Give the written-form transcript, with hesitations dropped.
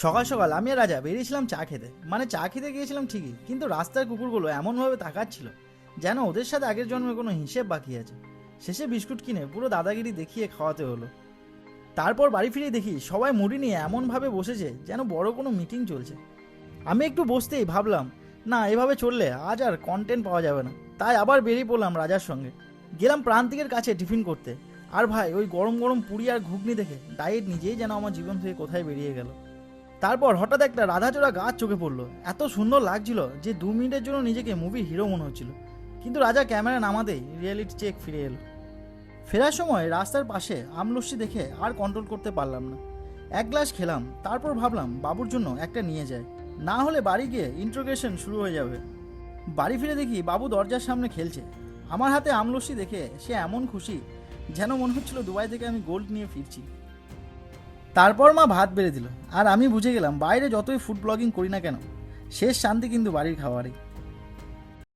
সকাল সকাল আমি আর রাজা বেরিয়েছিলাম চা খেতে, মানে চা খেতে গিয়েছিলাম ঠিকই, কিন্তু রাস্তার কুকুরগুলো এমনভাবে তাকাচ্ছিল যেন ওদের সাথে আগের জন্মে কোনো হিসেব বাকি আছে। শেষে বিস্কুট কিনে পুরো দাদাগিরি দেখিয়ে খাওয়াতে হলো। তারপর বাড়ি ফিরে দেখি সবাই মুড়ি নিয়ে এমনভাবে বসেছে যেন বড় কোনো মিটিং চলছে। আমি একটু বসতেই ভাবলাম, না এভাবে চললে আজ আর কন্টেন্ট পাওয়া যাবে না। তাই আবার বেরিয়ে পড়লাম রাজার সঙ্গে। গেলাম প্রান্তিকের কাছে টিফিন করতে। আর ভাই, ওই গরম গরম পুরি আর ঘুগনি দেখে ডায়েট নিজেই যেন আমার জীবন থেকে কোথায় বেরিয়ে গেল। তারপর হঠাৎ একটা রাধাচূড়া গাছ চোখে পড়লো। এত সুন্দর লাগছিল যে 2 মিনিটের জন্য নিজেকে মুভির হিরো মনে হচ্ছিল। কিন্তু রাজা ক্যামেরা নামাতেই রিয়েলিটি চেক ফিরে এলো। ফেরার সময় রাস্তার পাশে আমলস্যি দেখে আর কন্ট্রোল করতে পারলাম না। এক গ্লাস খেলাম, তারপর ভাবলাম বাবুর জন্য একটা নিয়ে যায়, না হলে বাড়ি গিয়ে ইন্ট্রোগেশন শুরু হয়ে যাবে। বাড়ি ফিরে দেখি বাবু দরজার সামনে খেলছে। আমার হাতে আমলস্যি দেখে সে এমন খুশি যেন মনে হচ্ছিল দুবাই থেকে আমি গোল্ড নিয়ে ফিরছি। তারপর মা ভাত বেড়ে দিল, আর আমি বুঝে গেলাম বাইরে যতই ফুড ব্লগিং করি না কেন, শেষ শান্তি কিন্তু বাড়ির খাবারই।